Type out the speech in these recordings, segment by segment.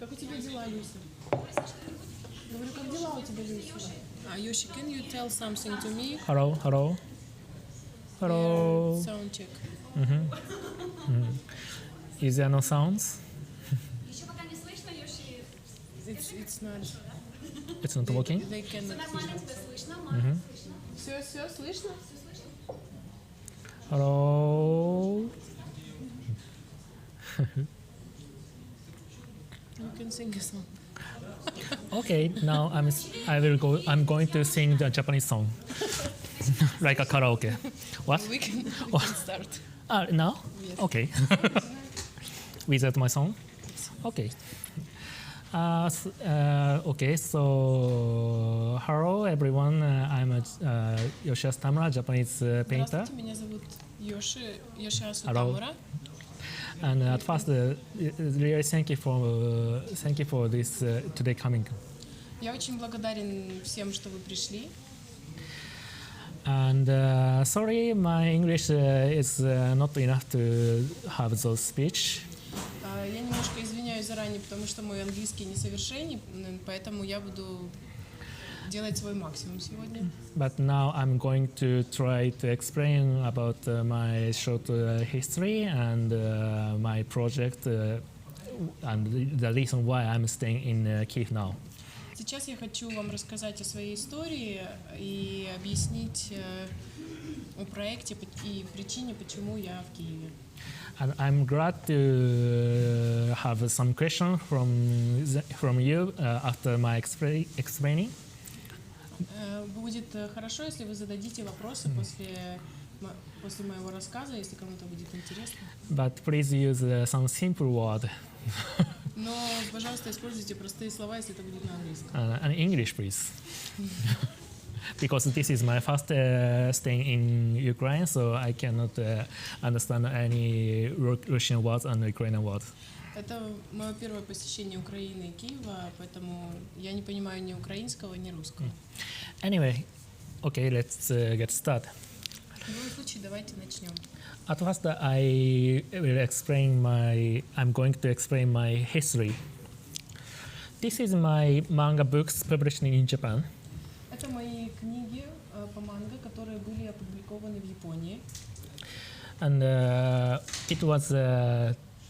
Как у тебя дела, Люся? Говорю, как дела у тебя, Люся? Yoshi, can you tell something to me? Hello, hello, hello. Sound check. Is there no sounds? Еще пока не слышно, Йоши. It's not. It's not working. They cannot Нормально hear. тебя слышно, Мара. Все, слышно? Hello. You can sing a song. Okay, now I'm going to sing the Japanese song, like a karaoke. What? We can start. Now? Yes. Okay. Without my song? Okay. Okay, so hello everyone. I'm Yoshiyasu Tamura, Japanese painter. Здравствуйте, меня зовут Yoshiyasu Hello. Tamura. And at first, really thank you for this today coming. Я очень благодарен всем, что вы пришли. And sorry, my English is not enough to have those speech. Я немножко извиняюсь заранее, потому что мой английский несовершенен, поэтому я буду делать свой максимум сегодня. But now I'm going to try to explain about my short history and my project and the reason why I'm staying in Kyiv now. Сейчас я хочу вам рассказать о своей истории и объяснить о проекте и причине, почему я в Киеве. And I'm glad to have some questions from you after my explaining. Будет хорошо, если вы зададите вопросы после моего рассказа, если кому-то будет интересно. But please use some simple word. Но, пожалуйста, используйте простые слова, если это будет на английском. And English, please. Because this is my first staying in Ukraine, so I cannot understand any Russian words and Ukrainian words. Это мое первое посещение Украины и Киева, поэтому я не понимаю ни украинского, ни русского. Anyway, okay, let's get started. В любом случае, давайте начнем. At first, I'm going to explain my history. This is my manga books published in Japan. Это мои книги по манго, которые были опубликованы в Японии. And it was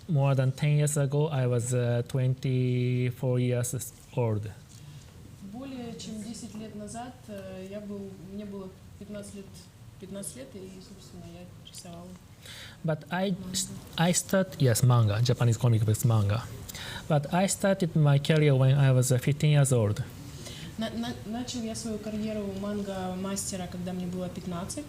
more than 10 years ago. I was 24 years old. Более чем 10 лет назад мне было 15 лет, и, собственно, я рисовала. But I started, yes, manga, Japanese comic books manga. But I started my career when I was 15 years old. Начал я свою карьеру манго-мастера, когда мне было 15.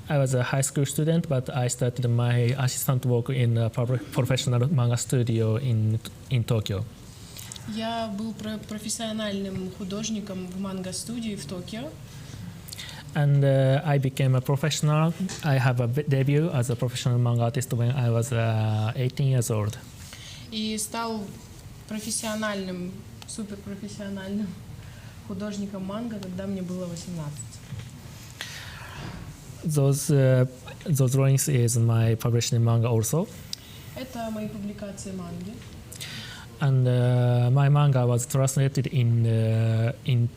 I was a high school student, but I started my assistant work in a professional manga studio in Tokyo. Я был профессиональным художником в манго-студии в Токио. And I became a professional. I have a debut as a professional manga artist when I was 18 years old. И стал профессиональным, суперпрофессиональным художником манго, когда мне было 18. Those drawings is my published manga also. Это мои публикации манги. And my manga was translated in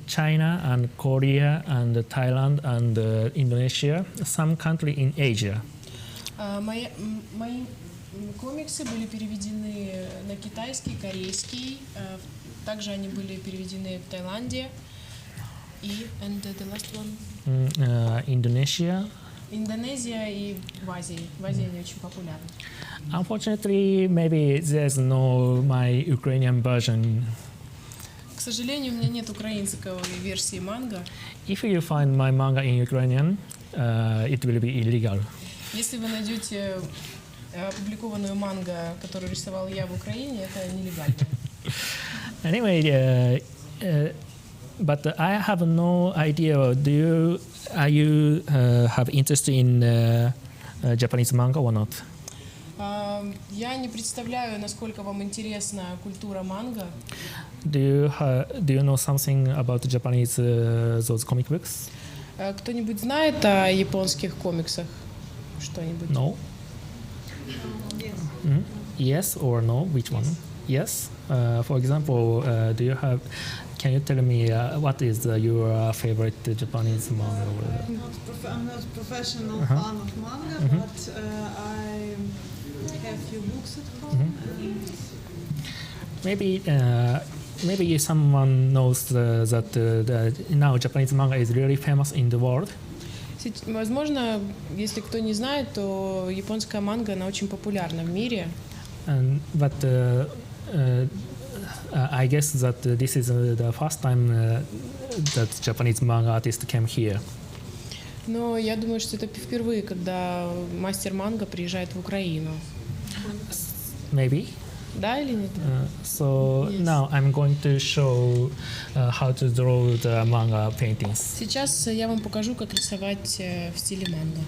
China and Korea and Thailand and Indonesia, some country in Asia. Мои комиксы были переведены на китайский, корейский. Также они были переведены в Таиланде. And the last one? Indonesia. Индонезия и в Азии. В Азии они очень популярны. Unfortunately, maybe there's no my Ukrainian version. К сожалению, у меня нет украинской версии манго. If you find my manga in Ukrainian, it will be illegal. Если вы найдете опубликованную манго, которую рисовал я в Украине, это нелегально. Anyway, but I have no idea. Are you have interest in Japanese manga or not? Я не представляю, насколько вам интересна культура манго. Do you know something about Japanese those comic books? Кто-нибудь знает о японских комиксах что-нибудь? No. Yes or no? Which one? Yes. For example, can you tell me what is your favorite Japanese manga? I'm not a professional Uh-huh. fan of manga, Mhm. but I have few books at home. And Maybe someone knows that now Japanese manga is really famous in the world. Возможно, если кто не знает, то японская манга, она очень популярна в мире. But I guess that this is the first time that Japanese manga artist came here. Но я думаю, что это впервые, когда мастер манга приезжает в Украину. Maybe. Да или нет? So Yes. now I'm going to show how to draw the manga paintings. Сейчас я вам покажу, как рисовать в стиле манга.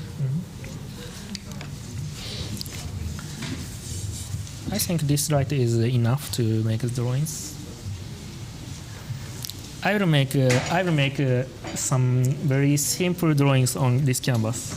I think this light is enough to make the drawings. I will make some very simple drawings on this canvas.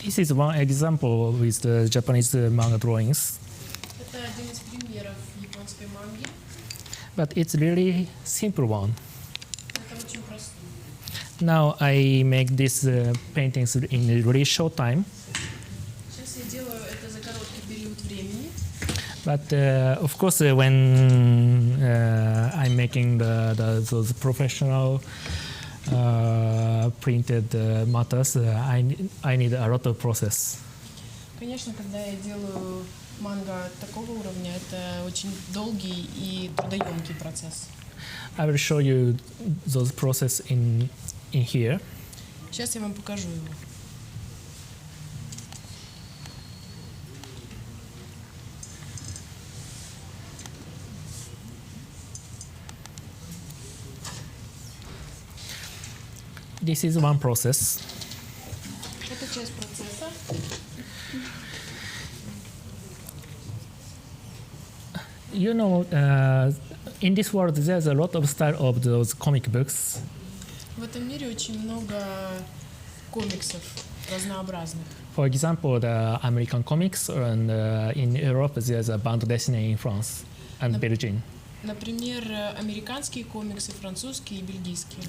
This is one example with the Japanese manga drawings, Это один из примеров японской манги. but it's really simple one. Это очень просто. Now I make these paintings in a really short time, Сейчас я делаю это за короткий период времени. but of course when I'm making those professional printed matters, I need a lot of process. Конечно, когда я делаю манго такого уровня, это очень долгий и трудоемкий процесс. I will show you those process in here. Сейчас я вам покажу его. This is one process. Это часть процесса. You know, in this world, there's a lot of style of those comic books. В этом мире очень много комиксов разнообразных. For example, the American comics, and in Europe, there's a band dessiné in France and Belgium. Например, американские комиксы, французские и бельгийские.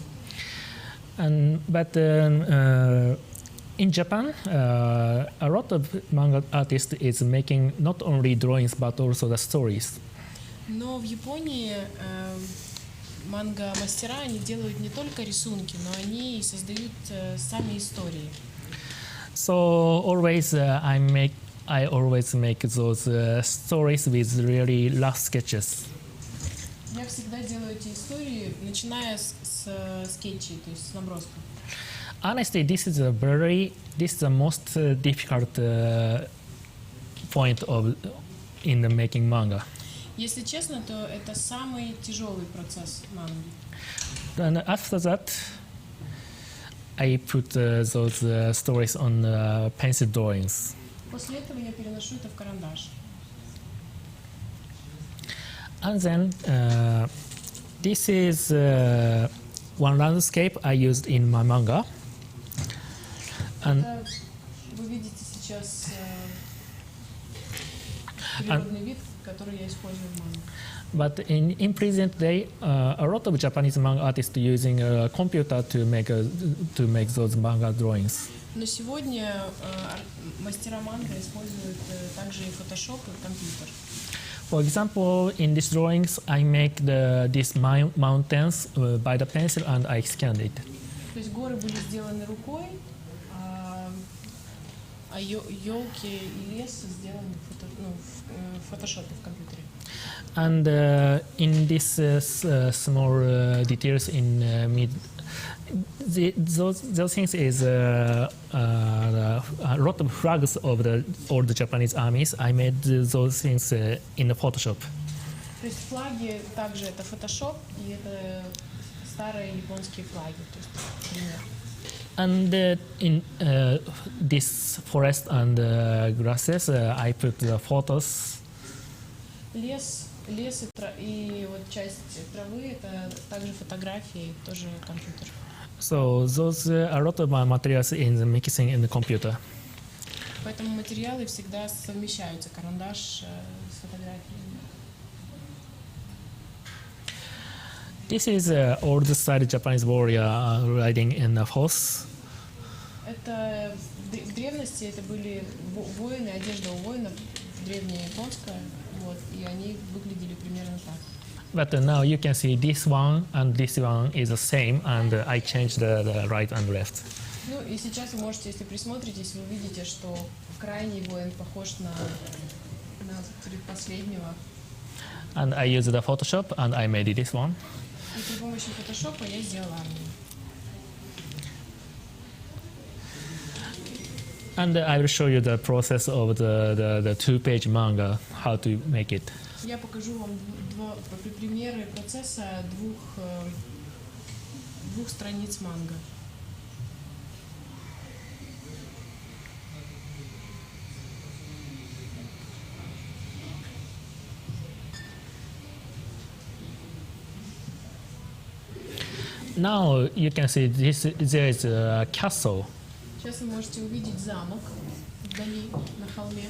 But in Japan, a lot of manga artists is making not only drawings but also the stories. Но в Японии манго-мастера, они делают не только рисунки, но они и создают сами истории. So always I always make those stories with really rough sketches. Я всегда делаю эти истории, начиная с скетчей, то есть с набросков. Honestly, this is the most difficult point in the making manga. Если честно, то это самый тяжелый процесс манги. And after that, I put those stories on pencil drawings. После этого я переношу это в карандаш. And then this is one landscape I used in my manga. And Это вы видите сейчас природный вид, который я использую в манге. but in present day, a lot of Japanese manga artists using a computer to make those manga drawings. Но сегодня мастера манго используют также и Photoshop, и компьютер. For example, in these drawings, I make these mountains by the pencil and I scanned it. То есть горы были сделаны рукой, а елки и лес сделаны в фотошопе, в компьютере. And in these small details in mid, those things is a lot of flags of all the Japanese armies. I made those things in the Photoshop. То есть флаги также это Photoshop и это старые японские флаги. То есть, пример. And in this forest and grasses, I put the photos. Лес и вот часть травы это также фотографии, тоже компьютер. So those a lot of my materials in the mixing in the computer. Поэтому материалы всегда совмещаются, карандаш с фотографиями. This is old style Japanese warrior riding in a horse. Это в древности это были воины, одежда у воинов древняя японская, вот, и они выглядели примерно так. But now you can see this one and this one is the same, and I changed the right and left. Ну и сейчас вы можете, если присмотритесь, вы увидите, что крайний воин похож на предпоследнего. And I used the Photoshop and I made this one. И при помощи фотошопа я сделала армию. And I will show you the process of the two-page manga, how to make it. Я покажу вам примеры процесса двух страниц манго. Now you can see there is a castle. Сейчас вы можете увидеть замок вдали на холме.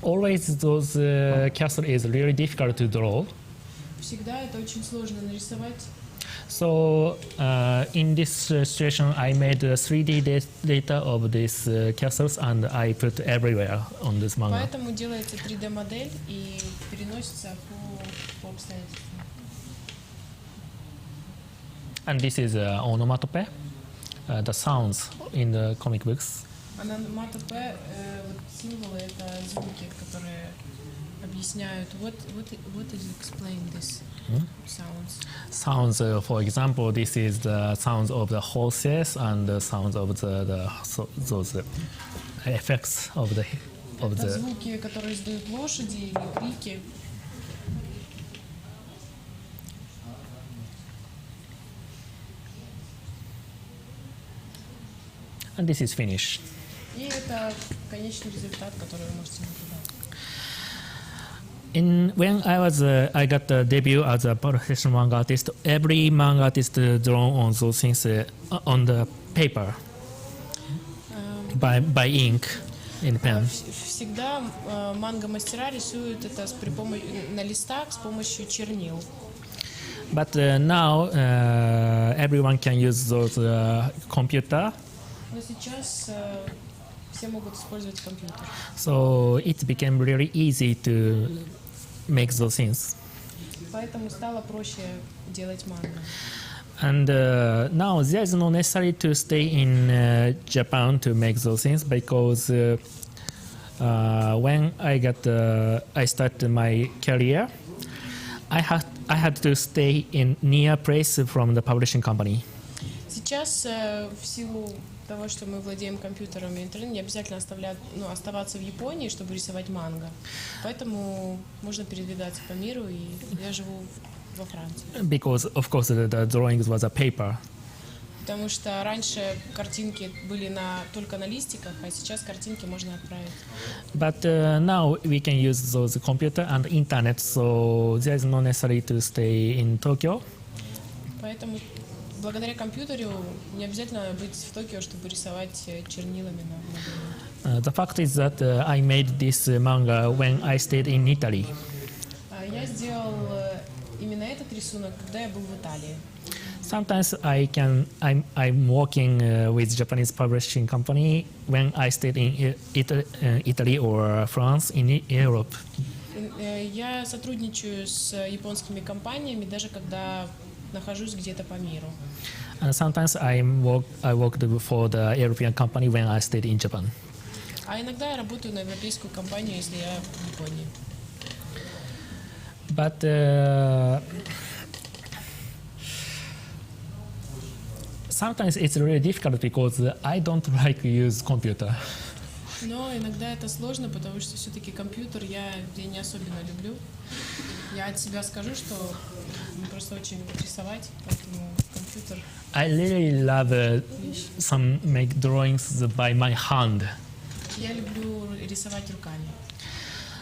Always those castle is really difficult to draw. Всегда это очень сложно нарисовать. So in this situation, I made 3D data of these castles and I put everywhere on this manga. Поэтому делается 3D-модель и переносится по обстоятельствам. And this is onomatope, the sounds in the comic books. Аноматопе, вот символы это звуки, которые объясняют. What is explain this sounds? Sounds, for example, this is the sounds of the horses and the sounds of those effects of the. Это звуки, которые издают лошади или крики. And this is finished. И это конечный результат, который вы можете наблюдать. When I got the debut as a professional manga artist, every manga artist drawn on those things on the paper by ink in pen. Всегда манго-мастера рисуют это на листах с помощью чернил. But now everyone can use those computer. Но сейчас все могут использовать компьютер. So it became really easy to make those things. Поэтому стало проще делать манго. And now there is no necessary to stay in Japan to make those things because When I started my career, I had to stay in near place from the publishing company. Сейчас в силу того, что мы владеем компьютером и интернетом, не обязательно оставаться в Японии, чтобы рисовать манго. Поэтому можно передвигаться по миру, и я живу во Франции. Because of course the drawings was a paper. Потому что раньше картинки были только на листиках, а сейчас картинки можно отправить. But now we can use those computer and internet, so there is no necessary to stay in Tokyo. Поэтому благодаря компьютеру не обязательно быть в Токио, чтобы рисовать чернилами на модели. The fact is that I made this manga when I stayed in Italy. Я сделал именно этот рисунок, когда я был в Италии. Sometimes I'm working with Japanese publishing company when I stayed in Italy or France in Europe. Я сотрудничаю с японскими компаниями, даже когда нахожусь где-то по миру. And sometimes I worked for the European company when I stayed in Japan. А иногда я работаю на европейскую компанию, если я в Японии. But sometimes it's really difficult because I don't like to use computer. Но иногда это сложно, потому что все-таки компьютер я не особенно люблю. Я от себя скажу, что мне просто очень люблю рисовать, поэтому компьютер. I really love some make drawings by my hand. Я люблю рисовать руками.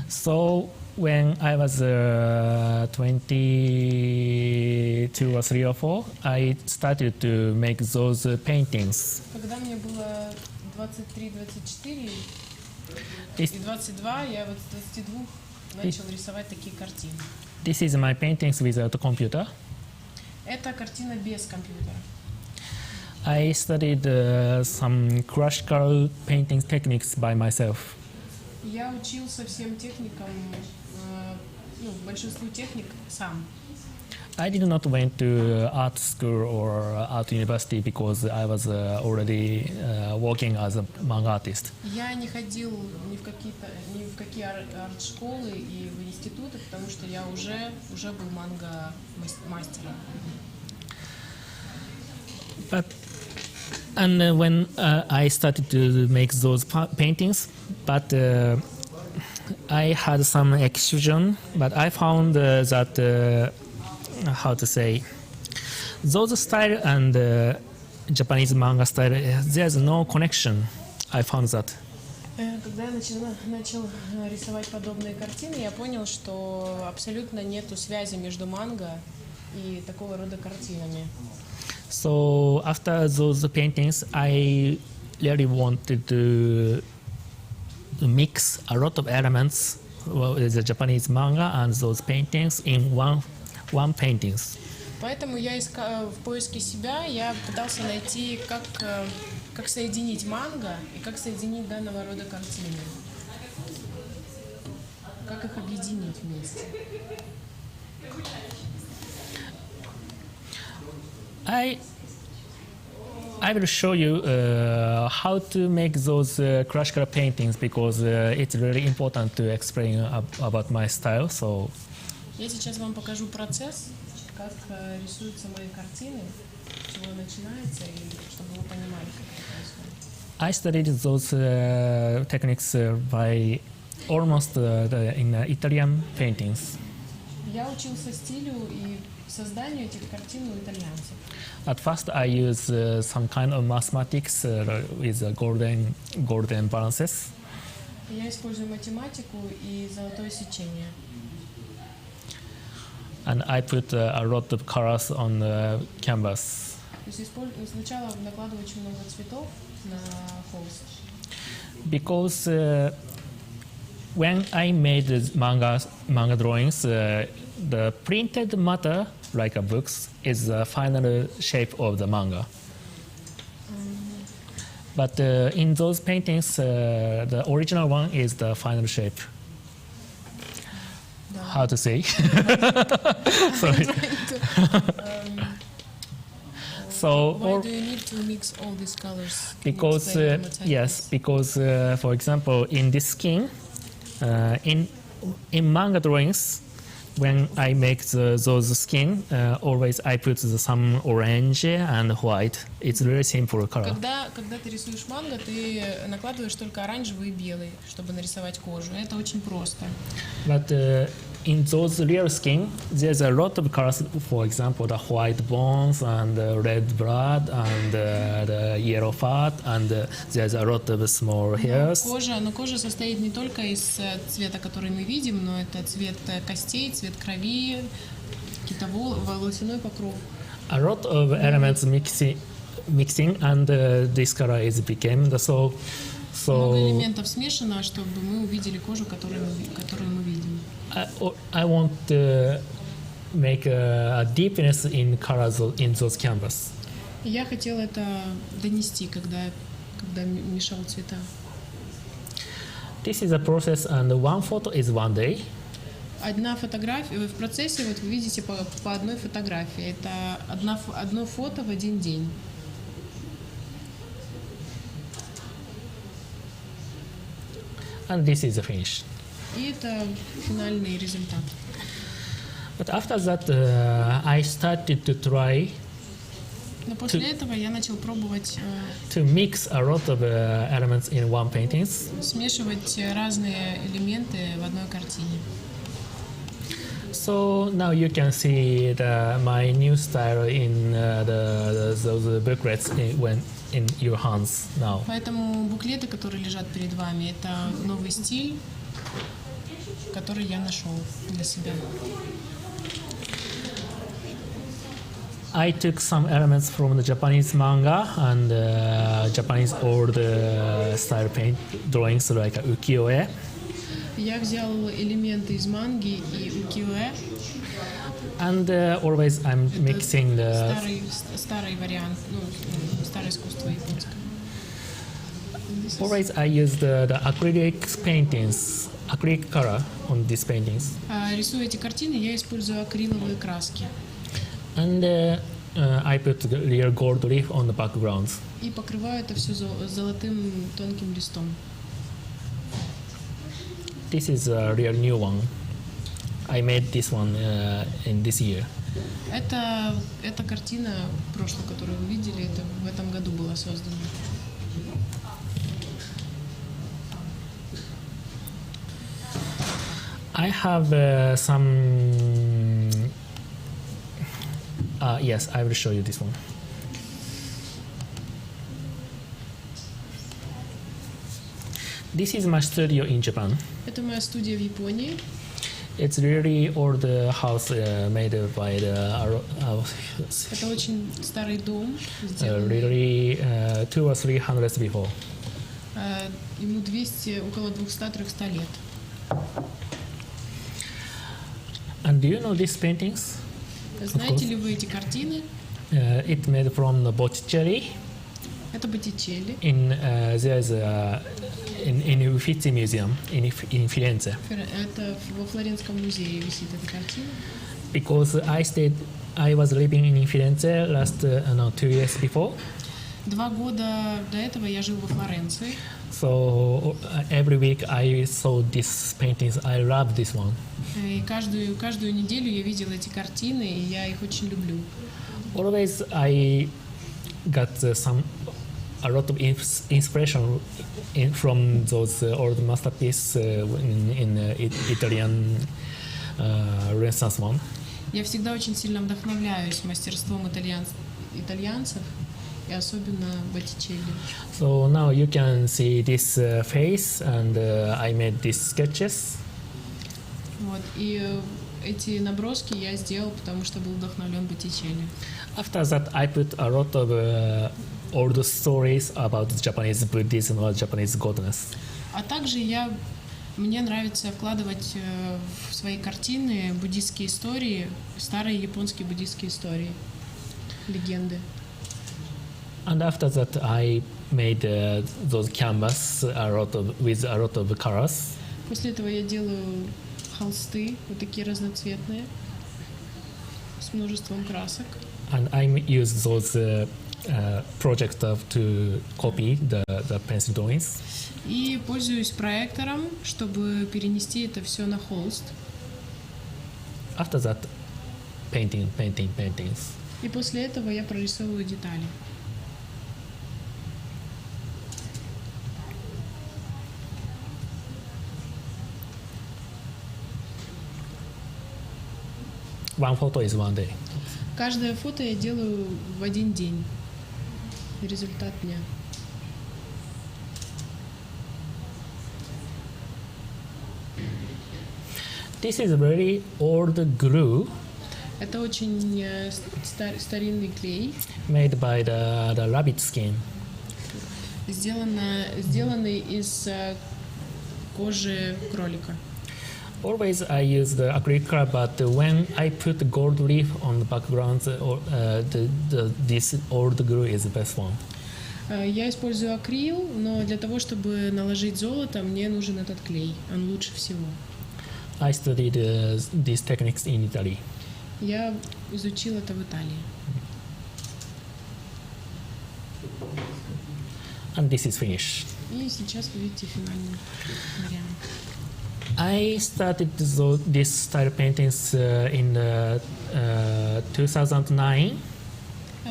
So when I was 22 or 3 or 4, I started to make those paintings. Когда мне было 23-24 и This, 22, я вот с 22 начал рисовать такие картины. this is my paintings without a computer. Это картина без компьютера. I studied some classical painting techniques by myself. Я учился всем техникам, большинству техник сам. I did not went to art school or art university because I was already working as a manga artist. Я не ходил ни в какие арт-школы и в институты, потому что я уже был манго-мастером. And when I started to make those paintings, but I had some excision, but I found that how to say, those style and Japanese manga style, there's no connection. I found that. Когда я начал рисовать подобные картины, я понял, что абсолютно нету связи между манго и такого рода картинами. So after those paintings, I really wanted to mix a lot of elements with the Japanese manga and those paintings in one paintings. Поэтому я в поиске себя я пытался найти, как соединить манго и как соединить данного рода картины. Как их объединить вместе. I will show you how to make those classical paintings because it's really important to explain about my style. So Я сейчас вам покажу процесс, как рисуются мои картины, с чего начинается, и чтобы вы понимали, как это происходит. I studied those techniques by almost in Italian paintings. Я учился стилю и созданию этих картин у итальянцев. At first, I use some kind of mathematics with golden balances. Я использую математику и золотое сечение. And I put a lot of colors on the canvas. То есть сначала накладываю очень много цветов на холст. Because when I made the manga drawings, the printed matter, like a books, is the final shape of the manga. But in those paintings, the original one is the final shape. How to say? Sorry. So, Why or do you need to mix all these colors? Can you because explain what's yes, because for example, in this skin, in manga drawings, when I make those skin, always I put some orange and white. It's very simple color. Когда ты рисуешь манго, ты накладываешь только оранжевый и белый, чтобы нарисовать кожу. Это очень просто. But in those real skin, there's a lot of colors. For example, the white bones and red blood and the yellow fat, and there's a lot of small hairs. Кожа состоит не только из цвета, который мы видим, но это цвет костей, цвет крови, какие-то волосяной покров. A lot of elements mixing, and this color is became so. Много элементов смешано, чтобы мы увидели кожу, которую мы видим. I want to make a deepness in colors in those canvas. Я хотела это донести, когда мешал цвета. This is a process, and one photo is one day. Одна фотография в процессе, вот вы видите по одной фотографии. Это одно фото в один день. And this is the finish. И это финальный результат. But after that, I started to try Но после этого я начал пробовать to mix a lot of elements in one paintings. смешивать разные элементы в одной картине. So now you can see my new style in those booklets in your hands now. Поэтому буклеты, которые лежат перед вами, это новый стиль, который я нашел для себя. I took some elements from the Japanese manga and Japanese old style paint drawings like ukiyo-e. Я взял элементы из манги и укиё-э. And always I'm mixing the старый вариант, старое искусство японское. Always I use the acrylic paintings, acrylic color on these paintings. Рисуя эти картины, я использую акриловые краски. And I put the real gold leaf on the background. И покрываю это все золотым тонким листом. This is a real new one. I made this one in this year. Эта картина прошлая, которую вы видели, это в этом году была создана. I have some. Yes, I will show you this one. This is my studio in Japan. Это моя студия в Японии. It's really old house made by the. Это очень старый дом, сделанный. Really 200 or 300 before. Ему около 200-300 лет. And do you know these paintings? Знаете ли вы эти картины? It made from the Botticelli. Это Боттичелли. There's in Uffizi Museum in Firenze. Это во Флоренском музее висит эта картина. Because I was living in Firenze last 2 years before. 2 года до этого я жил во Флоренции. So every week I saw these paintings. I love this one. И каждую неделю я видел эти картины, и я их очень люблю. Always I got a lot of inspiration from those old masterpieces in Italian Renaissance one. Я всегда очень сильно вдохновляюсь мастерством итальянцев, и особенно Боттичелли. So now you can see this face, and I made these sketches. Вот, и эти наброски я сделал, потому что был вдохновлен Боттичелли. After that, I put a lot of old stories about Japanese Buddhism or Japanese godness. А также мне нравится вкладывать в свои картины буддистские истории, старые японские буддистские истории, легенды. And after that, I made those canvas with a lot of colors. После этого я делаю холсты, вот такие разноцветные, с с множеством красок. And I use those projectors to copy the pencil drawings. И пользуюсь проектором, чтобы перенести это все на холст. After that, paintings. И после этого я прорисовываю детали. One photo is one day. Каждое фото я делаю в один день. Результат дня. This is a very old glue Это очень старинный клей, made by the rabbit skin. сделанный из кожи кролика. Always I use the acrylic color, but when I put the gold leaf on the background, this old glue is the best one. Я использую акрил, но для того, чтобы наложить золото, мне нужен этот клей. Он лучше всего. I studied these techniques in Italy. Я изучил это в Италии. And this is finished. И сейчас вы видите финальный вариант. I started this style paintings in 2009.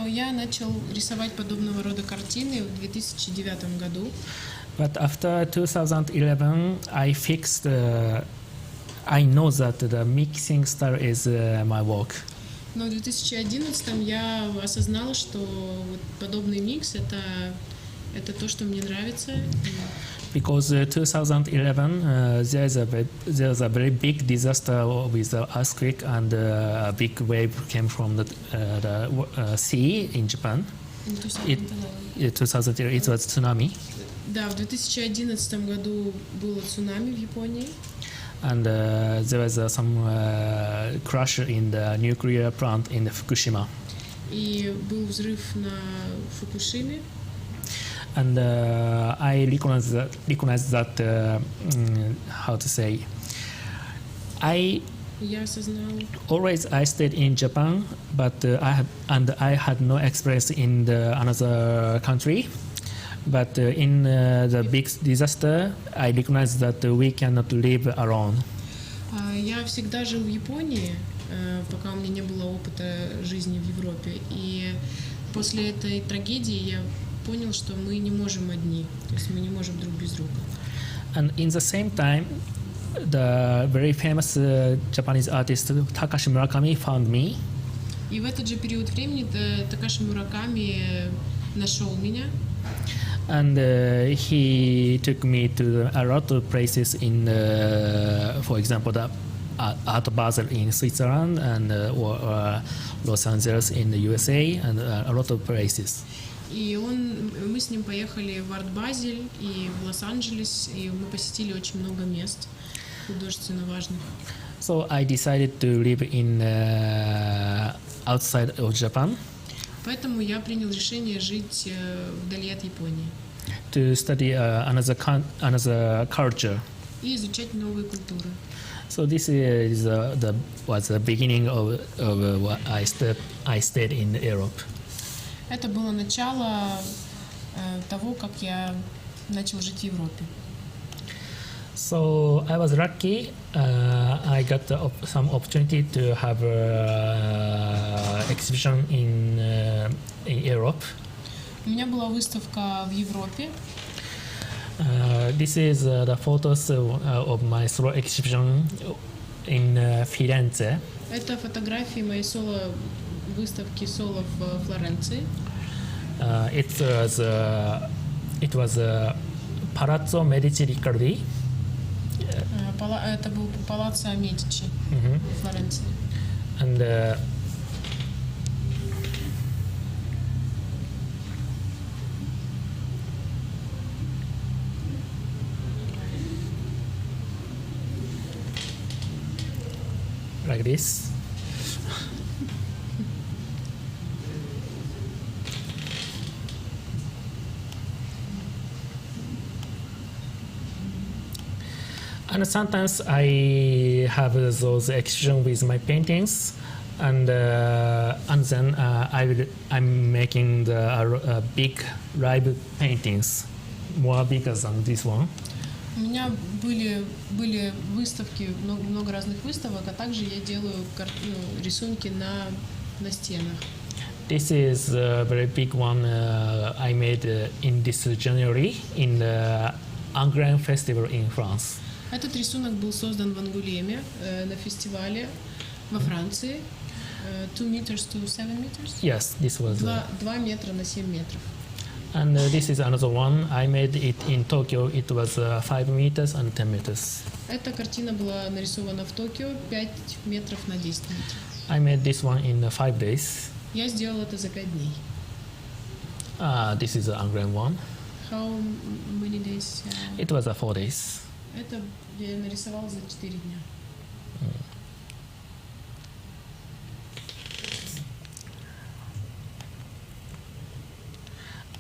Я начал рисовать подобного рода картины в 2009 году. But after 2011, I know that the mixing style is my work. Но в 2011 я осознала, что вот подобный микс это то, что мне нравится. Because 2011, there's a very big disaster with the earthquake, and a big wave came from the sea in Japan. 2011 it was tsunami. Да, в 2011 году было цунами в Японии. And there was some crash in the nuclear plant in Fukushima. И был взрыв на Фукушиме. And I recognize that how to say. Я осознал. Always I stayed in Japan, but I had no experience in another country. But in the big disaster, I recognized that we cannot live alone. Я всегда жил в Японии, пока у меня не было опыта жизни в Европе. И после этой трагедии я понял, что мы не можем одни, то есть мы не можем друг без друга. And in the same time, the very famous Japanese artist Takashi Murakami found me. И в этот же период времени Такаши Мураками нашел меня. And he took me to a lot of places in, for example, the Art Basel in Switzerland, and or Los Angeles in the USA, and a lot of places. И мы с ним поехали в Арт-Базель и в Лос-Анджелес, и мы посетили очень много мест художественно важных. So I decided to live in outside of Japan. Поэтому я принял решение жить вдали от Японии. To study another culture. И изучать новые культуры. So this was the beginning of what I stayed in Europe. Это было начало того, как я начал жить в Европе. So I was lucky. I got some opportunity to have exhibition in Europe. У меня была выставка в Европе. This is the photos of my solo exhibition in Firenze. Это фотографии моей выставки соло в Флоренции. It was Palazzo Medici Riccardi. Это был Палаццо Медичи в Флоренции. And like this. And sometimes I have those exhibitions with my paintings, And then I'm making the big live paintings, more bigger than this one. У меня были выставки, много разных выставок, а также я делаю рисунки на стенах. This is a very big one I made in this January in the Angoulême Festival in France. Этот рисунок был создан в Ангулеме на фестивале во Франции. 2 meters to 7 meters? Yes, this was. 2 метра на 7 метров. And this is another one. I made it in Tokyo. It was 5 meters and 10 meters. Эта картина была нарисована в Токио 5 метров на 10 метров. I made this one in 5 days. Я сделал это за 5 дней. This is the Angoulême one. How many days? It was 4 days. Это я нарисовал за 4 дня.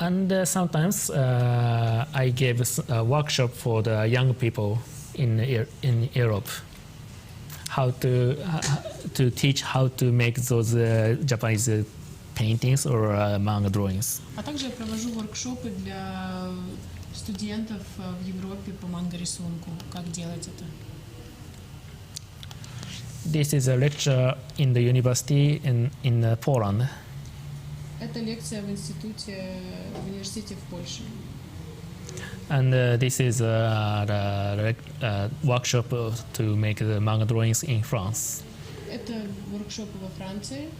And sometimes I gave a workshop for the young people in Europe, how to teach how to make those Japanese paintings or manga drawings. А также я провожу воркшопы для студентов в Европе по манго-рисунку, как делать это. This is a lecture in the university in Poland. Это лекция в университете в Польше. And this is the workshop to make the manga drawings in France. Это воркшопы во Франции.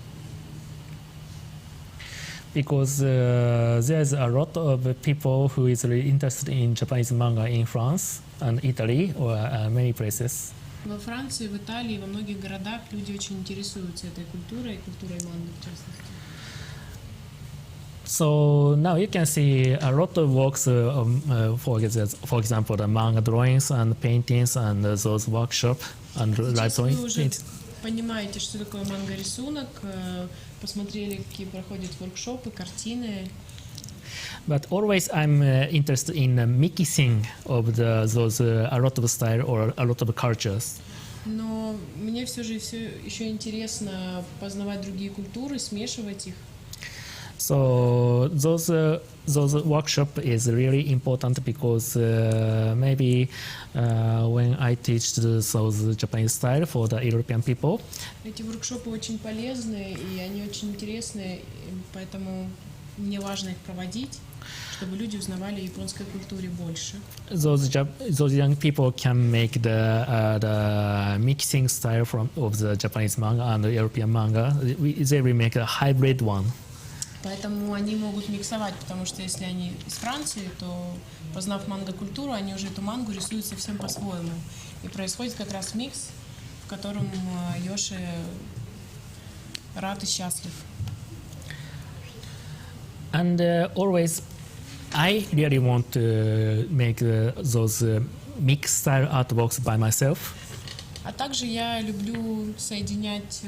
Because there's a lot of people who is really interested in Japanese manga in France and Italy or many places. Во Франции, в Италии, во многих городах люди очень интересуются этой культурой, культурой манго в частности. So now you can see a lot of works, for example, the manga drawings and paintings and those workshops and live Вы drawings. уже понимаете, что такое манго-рисунок, посмотрели, какие проходят воркшопы, картины. But always I'm interested in mixing of those a lot of style or a lot of cultures. Но мне все еще интересно познавать другие культуры, смешивать их. So those workshop is really important because maybe when I teach those Japanese style for the European people, Эти воркшопы очень полезны и они очень интересны, поэтому мне важно их проводить, чтобы люди узнавали о японской культуре больше. those young people can make the mixing style of the Japanese manga and the European manga. They will make a hybrid one. Поэтому они могут миксовать, потому что если они из Франции, то, познав манго-культуру, они уже эту мангу рисуют совсем по-своему. И происходит как раз микс, в котором Йоши рад и счастлив. And always, I really want to make those mixed style artworks by myself. А также я люблю соединять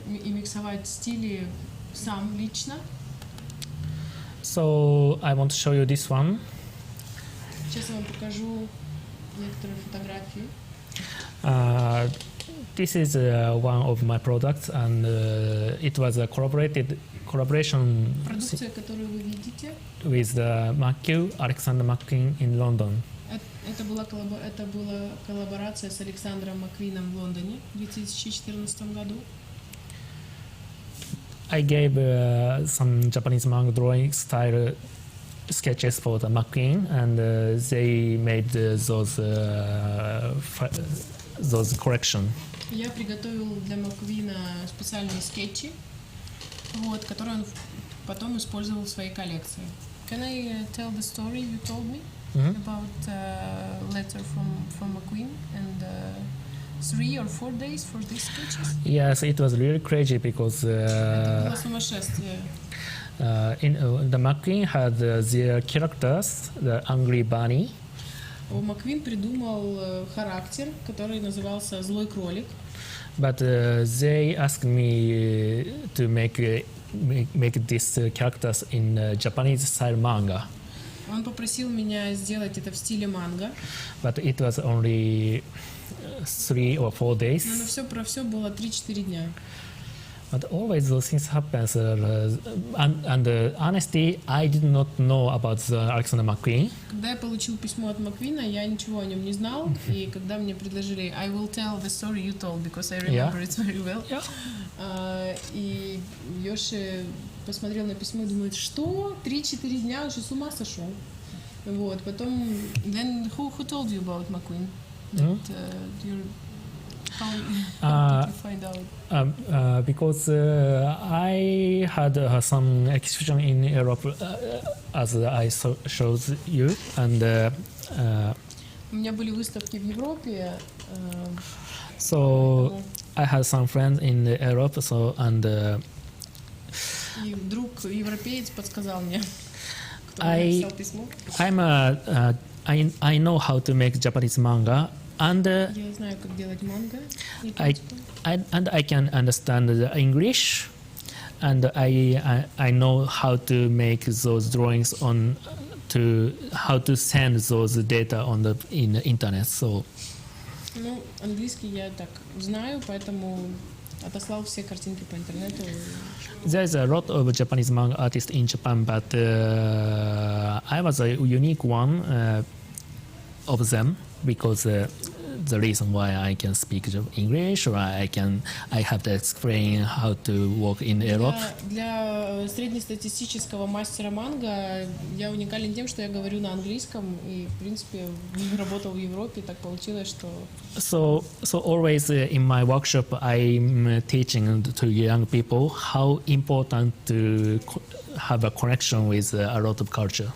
и миксовать стили сам лично. So I want to show you this one. Сейчас я вам покажу некоторые фотографии. This is one of my products, and it was a collaboration Продукция, которую вы видите, with Alexander McQueen in London. это была коллаборация с Александром Маквином в Лондоне в 2014 году. I gave some Japanese manga drawing style sketches for the McQueen, and they made those correction. Я приготовил для Маквина специальные скетчи, которые он потом использовал в своей коллекции. Can I tell the story you told me about letter from McQueen and 3 or 4 days for these sketches? Yes, it was really crazy because Это было сумасшествие. The McQueen had their characters, the angry bunny. Маквин придумал характер, который назывался «Злой кролик». But they asked me to make these characters in Japanese style manga. Он попросил меня сделать это в стиле манго. But it was only 3 or 4 days. Но про все было 3-4 дня. But always those things happen. And honestly, I did not know about the Alexander McQueen. Когда я получил письмо от Маквина, я ничего о нем не знал, и когда мне предложили I will tell the story you told, because I remember it very well. И Йоши посмотрел на письмо и думает, что? 3-4 дня, он же с ума сошел. Вот, потом, then who told you about McQueen? How did you find out? Because I had some exhibition in Europe, as I showed you, and У меня были выставки в Европе. So I had some friends in Europe, И вдруг европеец подсказал мне, кто написал письмо. I know how to make Japanese manga, and Я знаю, как делать манго. I can understand the English, and I know how to make those drawings how to send those data in the internet. So. Ну, английский я так знаю, поэтому отослал все картинки по интернету. There's a lot of Japanese manga artists in Japan, but I was a unique one of them because the reason why I can speak English or I have to explain how to work in Europe. Для среднестатистического мастера манго я уникален тем, что я говорю на английском и, в принципе, работал в Европе, так получилось, что... So always in my workshop I'm teaching to young people how important to have a connection with a lot of culture.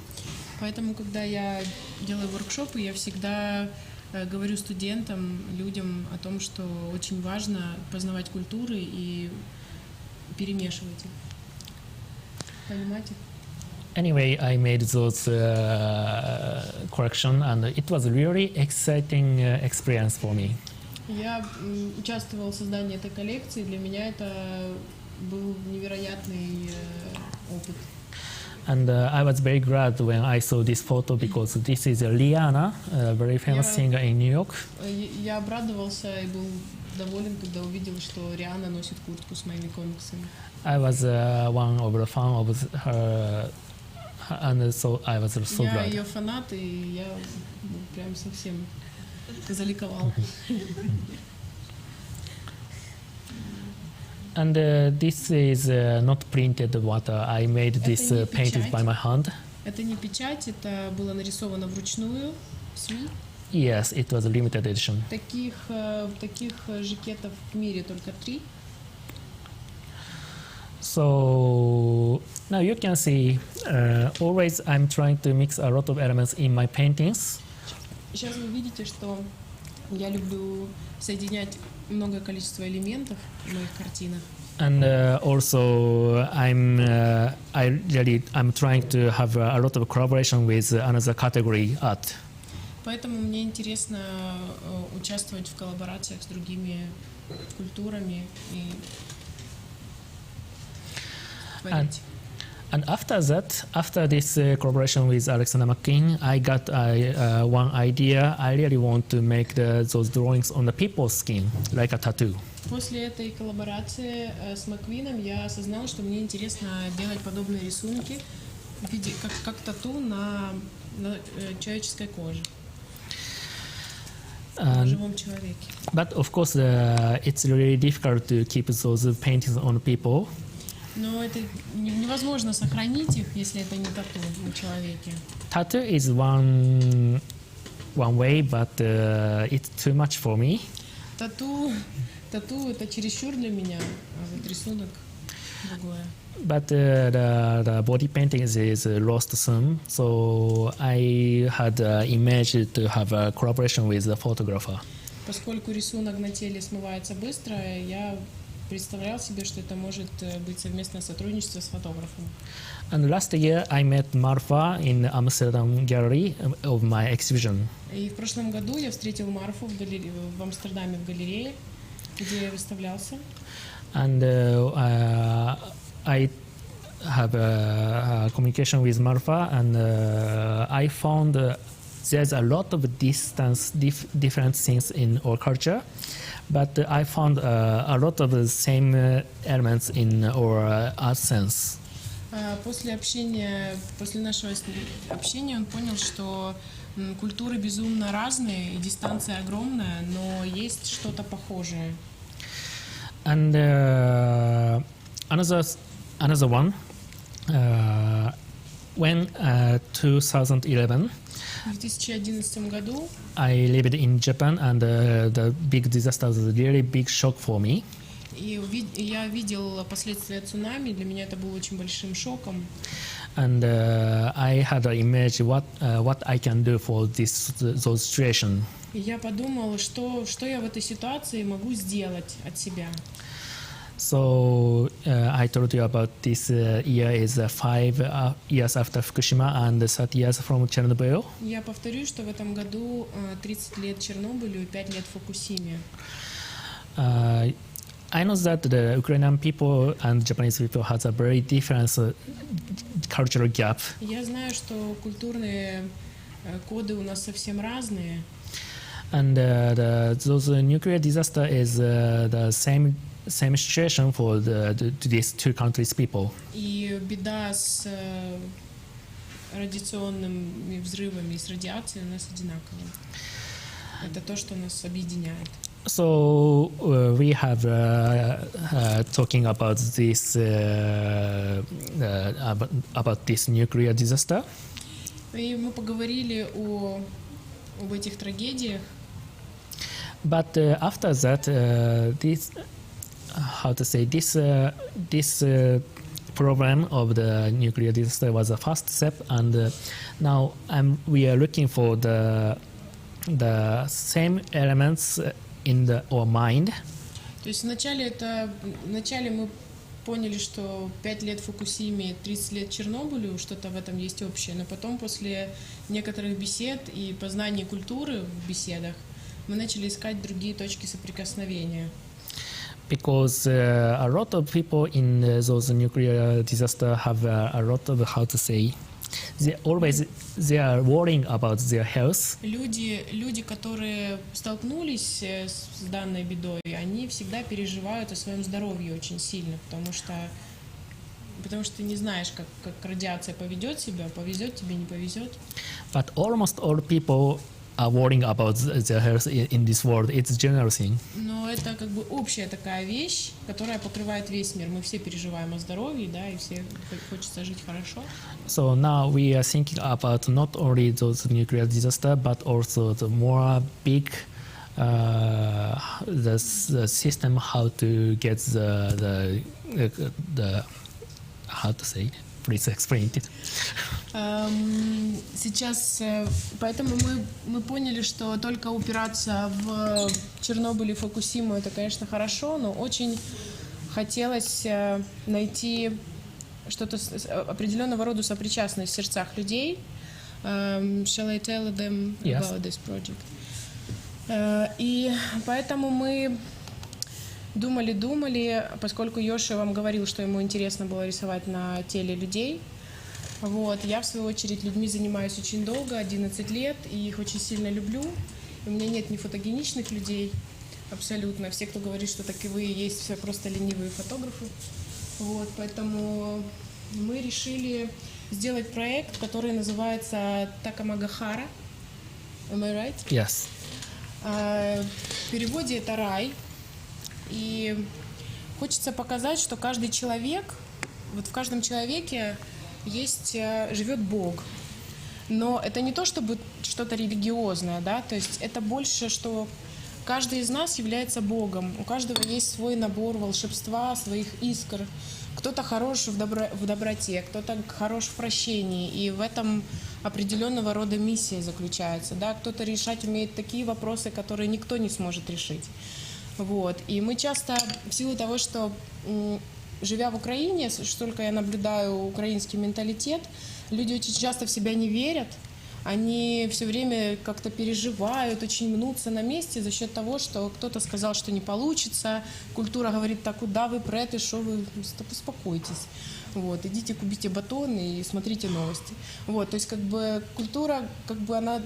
Поэтому, когда я делаю воркшопы, я всегда говорю студентам, людям о том, что очень важно познавать культуры и перемешивать их. Понимать их. Anyway, I made those correction, and it was really exciting experience for me. Я участвовал в создании этой коллекции. Для меня это был невероятный опыт. And I was very glad when I saw this photo because this is Rihanna, a very famous singer in New York. Я обрадовался и был доволен, когда увидел, что Риhanna носит куртку с моими комиксами. I was one of the fan of her, and so I was so Я glad. ее фанат, и я прям совсем заликовал. And this is not printed water. I made this painted by my hand. Это не печать, это было нарисовано вручную. Yes, it was a limited edition. Таких жакетов в мире только 3. So now you can see, always I'm trying to mix a lot of elements in my paintings. Сейчас вы видите, что я люблю соединять много количества элементов в моих картинах. And also I'm trying to have a lot of collaboration with another category art. Поэтому мне интересно участвовать в коллаборациях с другими культурами и творить. And after that, after this collaboration with Alexander McQueen, I got one idea. I really want to make those drawings on the people's skin, like a tattoo. После этой коллаборации с Маквином я осознала, что мне интересно делать подобные рисунки в виде как тату на человеческой коже, на живом человеке. But of course, it's really difficult to keep those paintings on people. Но это невозможно сохранить их, если это не тату на человеке. Tattoo is one way, but it's too much for me. Тату это чересчур для меня, а вот рисунок другое. But the body painting is lost soon, so I had image to have a collaboration with the photographer. Поскольку рисунок на теле смывается быстро, я представлял себе, что это может быть совместное сотрудничество с фотографом. And last year I met Marfa in Amsterdam gallery of my exhibition. И в прошлом году я встретил Марфу в Амстердаме в галерее, где я выставлялся. And I have a communication with Marfa, and I found there's a lot of different things in our culture. but I found a lot of the same elements in our art sense. После общения, после нашего общения он понял, что культуры безумно разные, и дистанция огромная, но есть что-то похожее. And another one, when 2011, В 2011 году I lived in Japan, and the big disaster was a really big shock for me. и я видел последствия цунами, для меня это было очень большим шоком. And I had an image what I can do for those situation. И я подумал, что я в этой ситуации могу сделать от себя. So I told you about this year is 5 years after Fukushima and 30 years from Chernobyl. Я повторю, что в этом году 30 лет Чернобылю и 5 лет Фукусиме. I know that the Ukrainian people and Japanese people has a very different cultural gap. Я знаю, что культурные коды у нас совсем разные. And those nuclear disaster is the same situation for these two countries' people. И беда с радиационными взрывами и с радиацией у нас одинаковая. Это то, что нас объединяет. So we have talking about this nuclear disaster. И мы поговорили об этих трагедиях. But after that, this problem of the nuclear disaster was the first step, and now we are looking for the same elements in our mind. То есть вначале мы поняли, что 5 лет Фукусиме, 30 лет Чернобылю, что-то в этом есть общее, но потом после некоторых бесед и познания культуры в беседах мы начали искать другие точки соприкосновения. Because a lot of people in those nuclear disaster have a lot of, how to say, they are worrying about their health. Люди, которые столкнулись с данной бедой, они всегда переживают о своем здоровье очень сильно, потому что ты не знаешь, как радиация поведет себя, повезет тебе, не повезет. But almost all people are worrying about their health in this world. It's a general thing. Но это как бы общая такая вещь, которая покрывает весь мир. Мы все переживаем о здоровье, да, и все хочется жить хорошо. So now we are thinking about not only those nuclear disaster, but also the more big the system how to get the how to say. Please explain it. Сейчас, поэтому мы поняли, что только упираться в Чернобыль и Фукусиму это, конечно, хорошо, но очень хотелось найти что-то определенного рода сопричастность в сердцах людей. Shall I tell them about this project? И поэтому мы думали, поскольку Йоши вам говорил, что ему интересно было рисовать на теле людей. Вот. Я, в свою очередь, людьми занимаюсь очень долго, 11 лет, и их очень сильно люблю. У меня нет ни фотогеничных людей, абсолютно. Все, кто говорит, что таковые есть, все просто ленивые фотографы. Вот. Поэтому мы решили сделать проект, который называется Такамагахара. Am I right? Yes. В переводе это рай. И хочется показать, что каждый человек, вот в каждом человеке живет Бог. Но это не то, чтобы что-то религиозное, да, то есть это больше, что каждый из нас является Богом. У каждого есть свой набор волшебства, своих искр. Кто-то хорош в доброте, кто-то хорош в прощении. И в этом определенного рода миссия заключается, да. Кто-то решать умеет такие вопросы, которые никто не сможет решить. Вот. И мы часто, в силу того, что, живя в Украине, столько я наблюдаю украинский менталитет, люди очень часто в себя не верят, они все время как-то переживают, очень мнутся на месте за счет того, что кто-то сказал, что не получится, культура говорит, так куда вы преты, что вы, успокойтесь. Вот, идите купите батон и смотрите новости. Вот, то есть как бы культура, как бы она,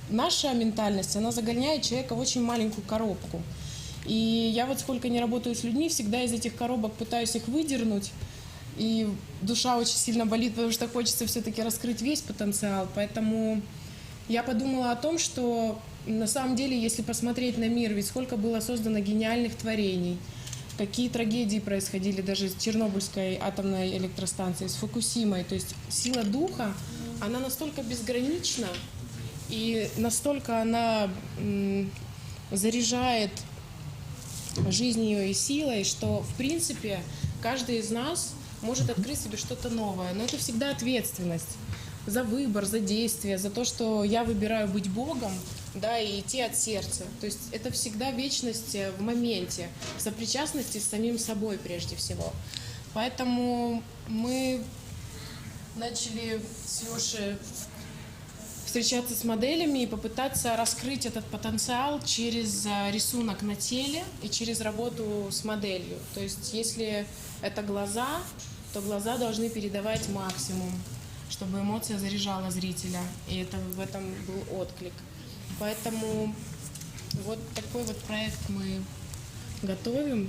наша ментальность, она загоняет человека в очень маленькую коробку. И я вот сколько не работаю с людьми, всегда из этих коробок пытаюсь их выдернуть. И душа очень сильно болит, потому что хочется все-таки раскрыть весь потенциал. Поэтому я подумала о том, что на самом деле, если посмотреть на мир, ведь сколько было создано гениальных творений, какие трагедии происходили даже с Чернобыльской атомной электростанцией, с Фукусимой. То есть сила духа, она настолько безгранична и настолько она заряжает жизнью и силой, что в принципе каждый из нас может открыть себе что-то новое. Но это всегда ответственность за выбор, за действие, за то, что я выбираю быть Богом, да, и идти от сердца. То есть это всегда вечность в моменте, в сопричастности с самим собой прежде всего. Поэтому мы начали с Йоши встречаться с моделями и попытаться раскрыть этот потенциал через рисунок на теле и через работу с моделью. То есть если это глаза, то глаза должны передавать максимум, чтобы эмоция заряжала зрителя, и в этом был отклик. Поэтому вот такой вот проект мы готовим.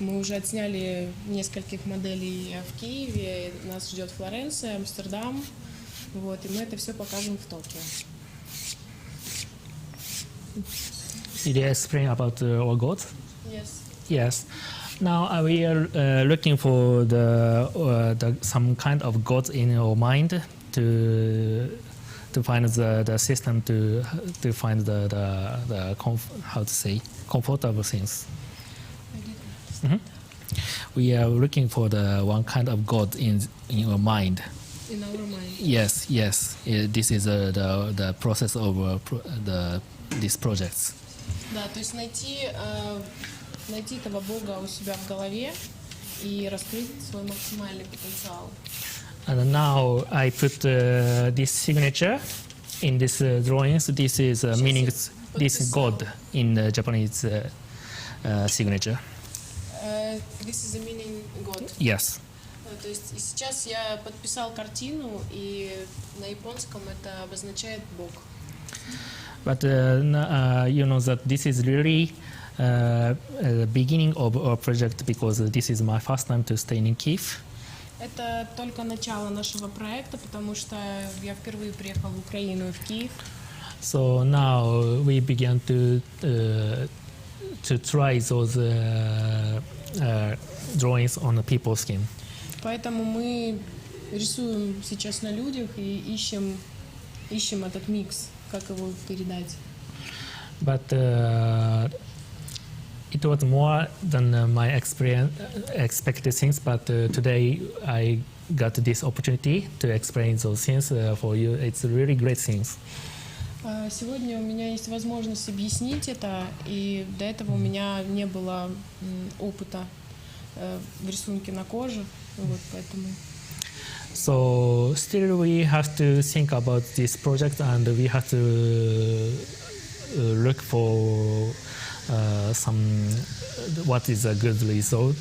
Мы уже отсняли нескольких моделей в Киеве, нас ждет Флоренция, Амстердам, вот, и мы это все покажем в Токио. Did you explain about our gods? Yes. Yes. Now we are looking for some kind of gods in our mind to find the system to find how to say comfortable things. Mm-hmm. We are looking for the one kind of god in our mind. In our mind. Yes, yes. This is the process of these projects. Да, то есть найти этого Бога у себя в голове и раскрыть свой максимальный потенциал. And now I put this signature in this drawings. This is meaning this is God in Japanese signature. This is the meaning God. Yes. То есть сейчас я подписал картину, и на японском это обозначает Бог. But you know that this is really the beginning of our project because this is my first time to stay in Kiev. Это только начало нашего проекта, потому что я впервые приехал в Украину и в Киев. So now we began to try those drawings on the people's skin. Поэтому мы рисуем сейчас на людях и ищем этот микс, как его передать. But it was more than my expected things. But today I got this opportunity to explain those things for you. It's really great things. Сегодня у меня есть возможность объяснить это, и до этого у меня не было опыта в рисунке на коже, вот поэтому. So still we have to think about this project, and we have to look for what is a good result,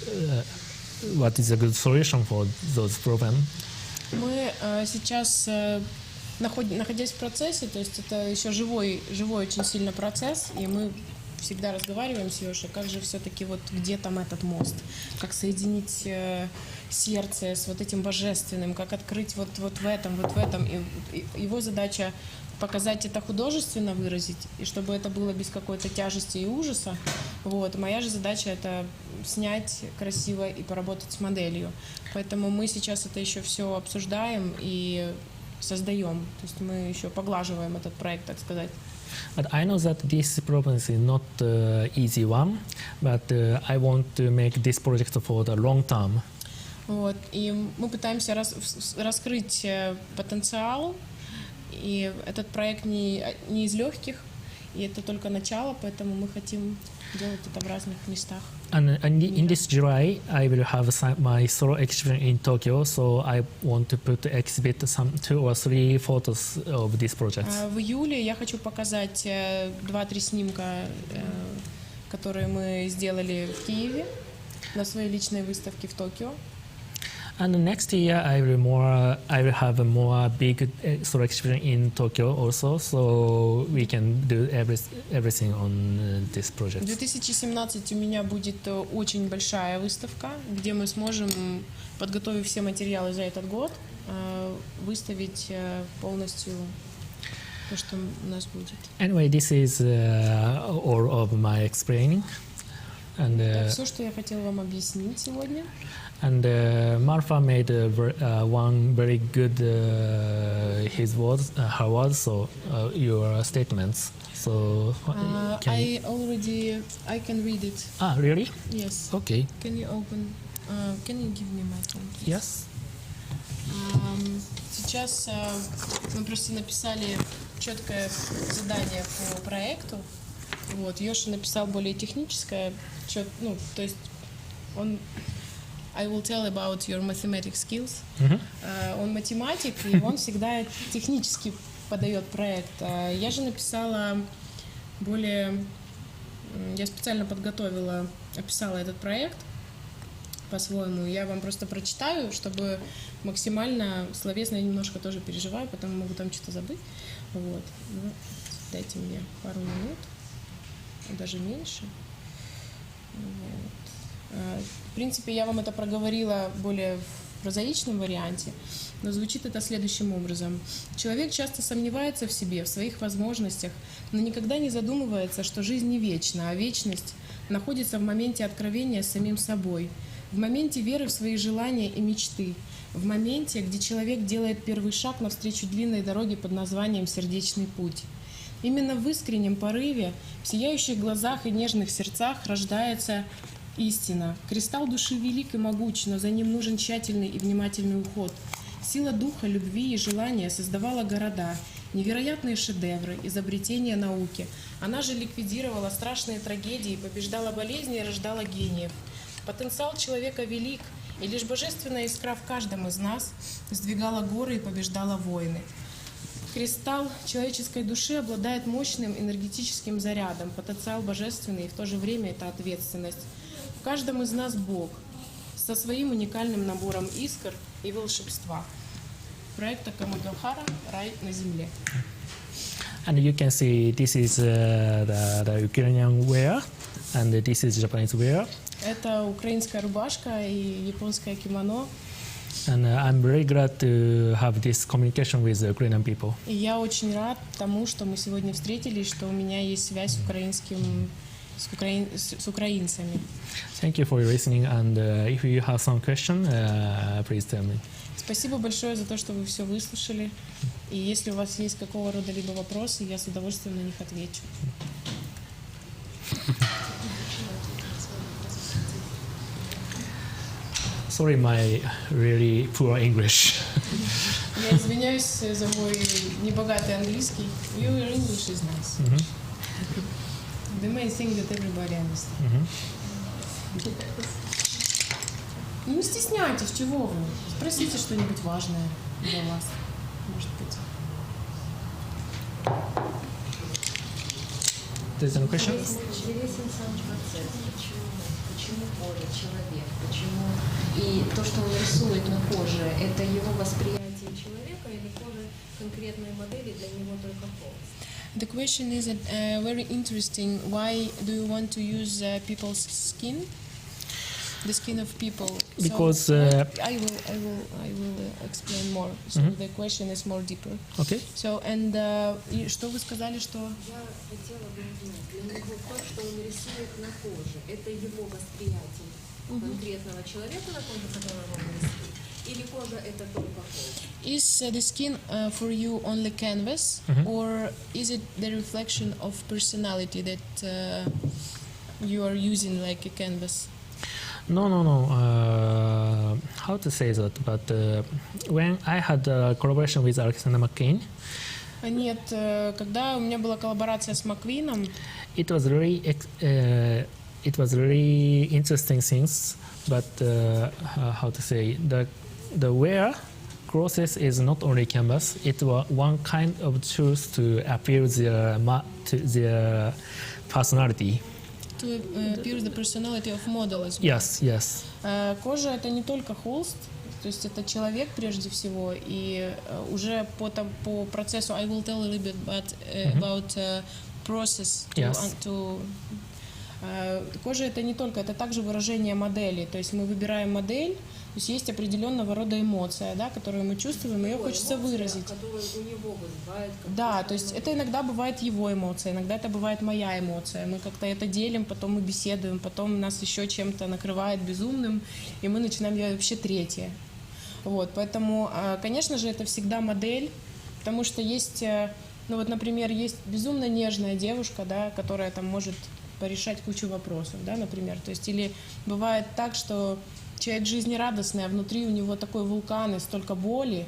what is a good solution for those problems. Мы сейчас, находясь в процессе, то есть это еще живой очень сильно процесс, и мы всегда разговариваем с Йошей, как же все-таки вот где там этот мост, как соединить сердце с вот этим божественным, как открыть вот в этом. И его задача показать это художественно выразить, и чтобы это было без какой-то тяжести и ужаса. Вот. Моя же задача это снять красиво и поработать с моделью. Поэтому мы сейчас это еще все обсуждаем и создаем. То есть мы еще поглаживаем этот проект, так сказать. But I know that this problem is not easy one, but I want to make this project for the long term. Вот. И мы пытаемся раскрыть потенциал, и этот проект не из легких, и это только начало, поэтому мы хотим делать это в разных местах. And in this July, I will have my solo exhibition in Tokyo, so I want to exhibit some 2 or 3 photos of this project. В июле я хочу показать 2-3 снимка, которые мы сделали в Киеве на своей личной выставке в Токио. And next year I will have a more big solo exhibition in Tokyo also, so we can do everything on this В project. 2017 у меня будет очень большая выставка, где мы сможем, подготовив все материалы за этот год, выставить полностью то, что у нас будет. Anyway, this is all of my explaining. And Это все, что я хотела вам объяснить сегодня. and Marfa made one very good her words, so your statements. So I can read it. Really? Yes. Okay. Can you open? Can you give me my phone, please? Yes. Сейчас мы просто написали четкое задание по проекту. Вот, Йоши написал более техническое, то есть он I will tell about your mathematics skills. Он математик, и он всегда технически подает проект. Я же написала я специально описала этот проект по-своему. Я вам просто прочитаю, чтобы максимально словесно, я немножко тоже переживаю, потому могу там что-то забыть. Вот. Дайте мне пару минут, даже меньше. Вот. В принципе, я вам это проговорила более в прозаичном варианте, но звучит это следующим образом. Человек часто сомневается в себе, в своих возможностях, но никогда не задумывается, что жизнь не вечна, а вечность находится в моменте откровения с самим собой, в моменте веры в свои желания и мечты, в моменте, где человек делает первый шаг навстречу длинной дороге под названием «Сердечный путь». Именно в искреннем порыве, в сияющих глазах и нежных сердцах рождается истина. Кристалл души велик и могуч, но за ним нужен тщательный и внимательный уход. Сила духа, любви и желания создавала города, невероятные шедевры, изобретения науки. Она же ликвидировала страшные трагедии, побеждала болезни и рождала гениев. Потенциал человека велик, и лишь божественная искра в каждом из нас сдвигала горы и побеждала войны. Кристалл человеческой души обладает мощным энергетическим зарядом, потенциал божественный, и в то же время это ответственность. В каждом из нас Бог со своим уникальным набором искр и волшебства. Проект Камагавхара «Рай на земле». And you can see this is the Ukrainian wear, and this is Japanese wear. Это украинская рубашка и японское кимоно. And I'm very glad to have this communication with the Ukrainian people. И я очень рад тому, что мы сегодня встретились, что у меня есть связь с украинцами. Thank you for your listening, and if you have some question, please tell me. Спасибо большое за то, что вы все выслушали. И если у вас есть какого рода либо вопросы, я с удовольствием на них отвечу. Sorry, my really poor English. Я извиняюсь за мой небогатый английский. Your English is nice. The main thing that everybody understands. Не стесняйтесь, чего вы? Спросите что-нибудь важное для вас, может быть. There's no question? Интересен сам процесс. Почему кожа, человек? Почему? И то, что он рисует на коже, это его восприятие человека или кожа конкретной модели для него только холст? The question is very interesting. Why do you want to use people's skin? The skin of people. Because I will explain more. So the question is more deeper. okay. So и что вы сказали, что? Я хотела бы узнать, для него то, что он рисует на коже, это его восприятие конкретного человека, на коже которого он рисует, или кожа это только холст? Is the skin for you only canvas, or is it the reflection of personality that you are using like a canvas? No. How to say that? But when I had a collaboration with Alexander McQueen, Нет, когда у меня была коллаборация с Маквином, it was really interesting things. But how to say, the wear process is not only canvas. It was one kind of choice to appeal their personality. to appear the personality of model as well. Yes. Кожа — это не только холст, То есть это человек прежде всего, и уже по процессу I will tell a little bit about process кожа это не только, это также выражение модели, то есть мы выбираем модель, то есть есть определенного рода эмоция, да, которую мы чувствуем, ее хочется выразить. Которая у него вызывает. Да, то есть это иногда бывает его эмоция, иногда это бывает моя эмоция. Мы как-то это делим, потом мы беседуем, потом нас еще чем-то накрывает безумным, и мы начинаем делать вообще третье. Вот, поэтому, конечно же, это всегда модель, потому что есть, ну вот, например, есть безумно нежная девушка, да, которая там может порешать кучу вопросов, да, например. То есть или бывает так, что человек жизнерадостный, а внутри у него такой вулкан и столько боли,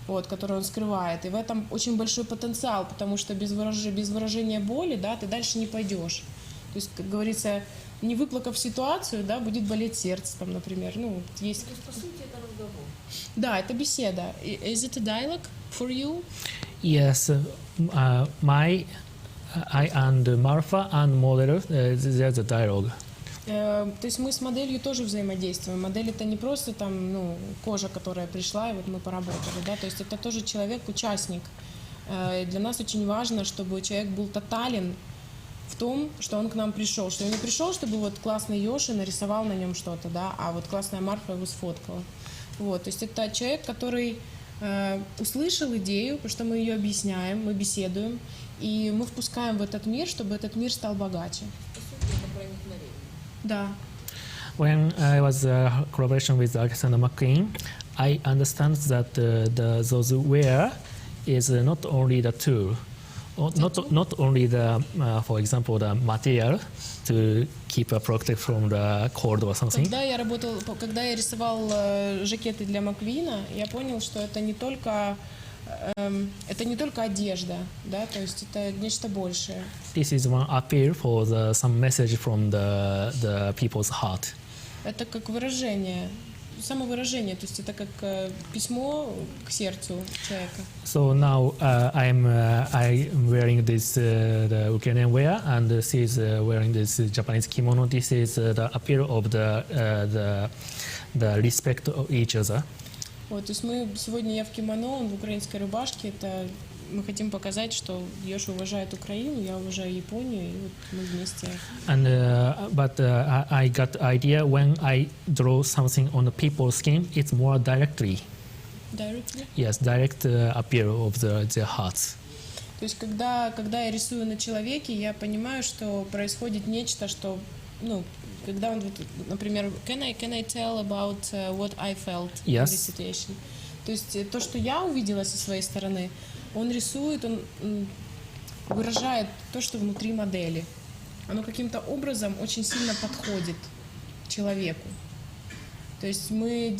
вот, которую он скрывает. И в этом очень большой потенциал, потому что без выражения боли, да, ты дальше не пойдешь. То есть, как говорится, не выплакав ситуацию, да, будет болеть сердце, там, например. Ну, есть... То есть, по сути, это разговор. Да, это беседа. Is it a dialogue for you? Yes, I and Marfa and model, there's a dialogue. То есть мы с моделью тоже взаимодействуем. Модель это не просто там, ну, кожа, которая пришла, и вот мы поработали, да, то есть это тоже человек-участник. Для нас очень важно, чтобы человек был тотален в том, что он к нам пришел, что он не пришел, чтобы вот классный Йоши нарисовал на нем что-то, да, а вот классная Марфа его сфоткала. Вот, то есть это человек, который услышал идею, потому что мы ее объясняем, мы беседуем, и мы впускаем в этот мир, чтобы этот мир стал богаче. Да. When I was collaboration with Alexander McQueen, I understand that those wear is not only the tool, not only the, for example, the material to keep a product from the cold or something. Когда я рисовал жакеты для Маквина, я понял, что это не только одежда, да, то есть это нечто большее. This is one appeal for some message from the people's heart. Это как выражение, самовыражение, то есть это как письмо к сердцу человека. So now I'm wearing this the Ukrainian wear, and she is wearing this Japanese kimono. This is the appeal of the respect of each other. Вот, то есть сегодня я в кимоно, он в украинской рубашке. Это мы хотим показать, что Йоши уважает Украину, я уважаю Японию, и вот мы вместе. And but I got the idea when I draw something on the people's skin, it's more directly. Directly? Yes, direct appeal of their hearts. То есть когда я рисую на человеке, я понимаю, что происходит нечто, что, ну, когда он, например, can I tell about what I felt in this situation? То есть то, что я увидела со своей стороны, он рисует, он выражает то, что внутри модели. Оно каким-то образом очень сильно подходит человеку. То есть мы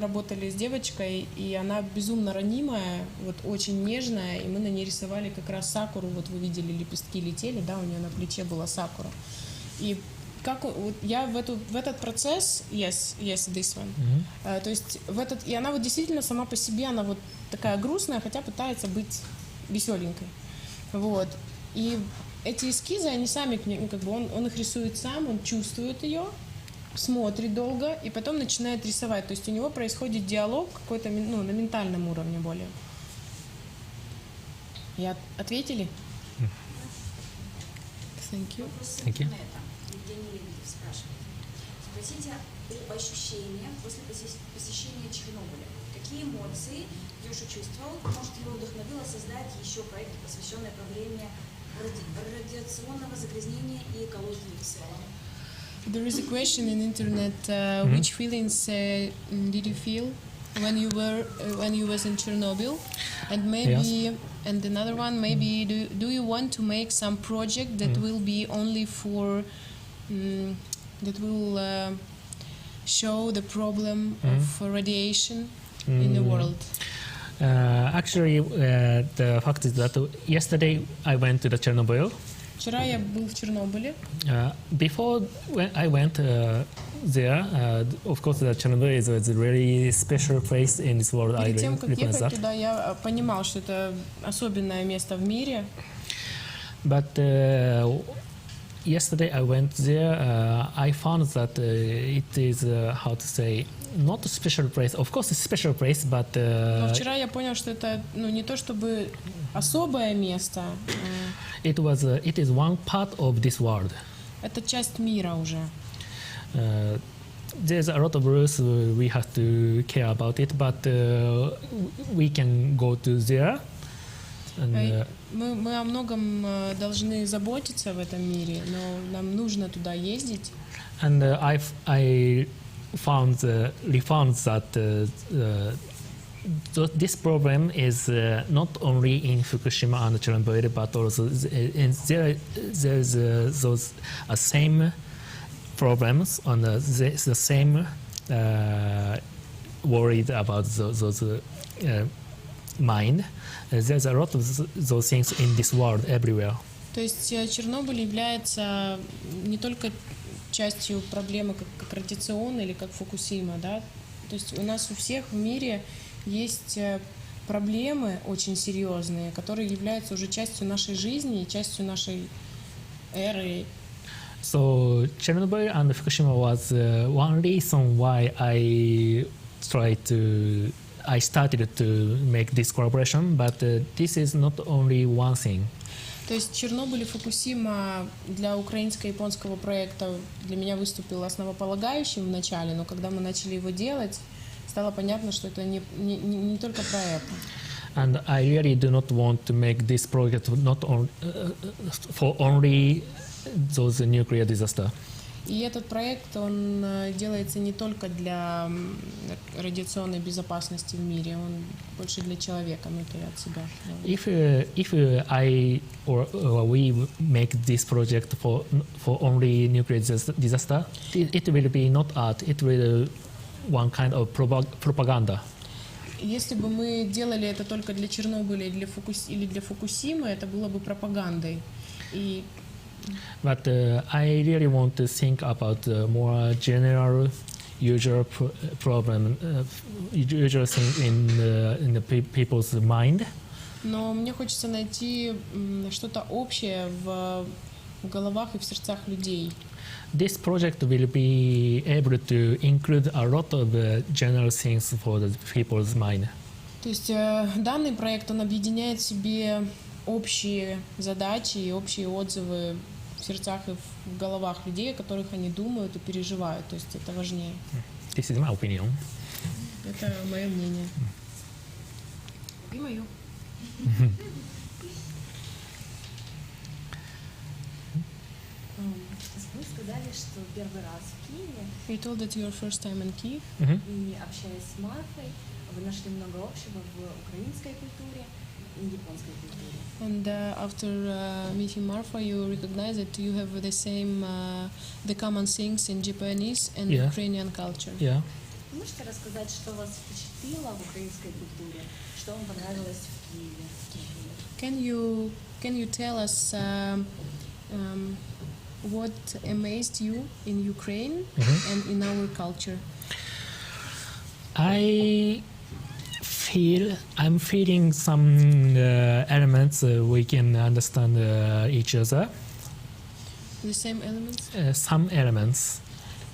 работали с девочкой, и она безумно ранимая, вот очень нежная, и мы на ней рисовали как раз сакуру, вот вы видели, лепестки летели, да, у нее на плече была сакура. И как вот я в этот процесс, yes, this one, то есть и она вот действительно сама по себе, она вот такая грустная, хотя пытается быть веселенькой, вот. И эти эскизы, они сами, ну, как бы он их рисует сам, он чувствует ее, смотрит долго и потом начинает рисовать, то есть у него происходит диалог какой-то, ну, на ментальном уровне более. Ответили? Thank you. Thank you. Спросите о ощущениях после посещения Чернобыля. Какие эмоции Йоша чувствовал? Может, его вдохновило создать еще проект, посвященный проблеме радиационного загрязнения и экологии в целом? There is a question in internet. Which feelings did you feel when you was in Chernobyl? And maybe, and another one, maybe do you want to make some project that will be only for that will show the problem of radiation in the world? Actually, the fact is that yesterday I went to the Chernobyl. Вчера я был в Чернобыле. Before when I went there, of course, the Chernobyl is a really special place in this world. Перед тем, как ехать туда, я понимал, что это особенное место в мире. But yesterday I went there. I found that it is how to say not a special place. Of course, it's a special place, but Но вчера я понял, что это не то чтобы особое место, it is one part of this world. это часть мира уже. There's a lot of rules we have to care about it, but we can go to there. And, Мы о многом должны заботиться в этом мире, но нам нужно туда ездить. and I found that this problem is not only in Fukushima and Chernobyl, but also there's those same problems and the same worried about those mind. There's a lot of those things in this world everywhere. То есть Чернобыль является не только частью проблемы как радиационной или как Фукусима, да? То есть у нас у всех в мире есть проблемы очень серьезные, которые являются уже частью нашей жизни и частью нашей эры. So Chernobyl and Fukushima was one reason why I started to make this collaboration, but this is not only one thing. То есть Чернобыль и Фукусима для украинско-японского проекта для меня выступил основополагающим в начале, но когда мы начали его делать, стало понятно, что это не только про это. And I really do not want to make this project not for only those nuclear disaster. И этот проект, он делается не только для радиационной безопасности в мире, он больше для человека внутри от себя. If I or we make this project for only nuclear disaster, it will be not art. It will one kind of propaganda. Если бы мы делали это только для Чернобыля или для Фукусимы, это было бы пропагандой. But I really want to think about more general, usual problem, usual thing in the people's mind. Но мне хочется найти что-то общее в головах и в сердцах людей. This project will be able to include a lot of general things for the people's mind. То есть данный проект, он объединяет в себе общие задачи и общие отзывы в сердцах и в головах людей, о которых они думают и переживают. То есть это важнее. This is my opinion. Это мое мнение. И мое. Вы сказали, что первый раз в Киеве, You told that your first time in Kyiv. и общаясь с Марфой, вы нашли много общего в украинской культуре и японской культуре. And after meeting Marfa, you recognize that you have the common things in Japanese and Yeah. Ukrainian culture. Yeah. Вы можете рассказать, что вас впечатлило в украинской культуре, что вам понравилось в Киеве? Can you tell us what amazed you in Ukraine and in our culture? I'm feeling some elements we can understand each other. The same elements? Some elements.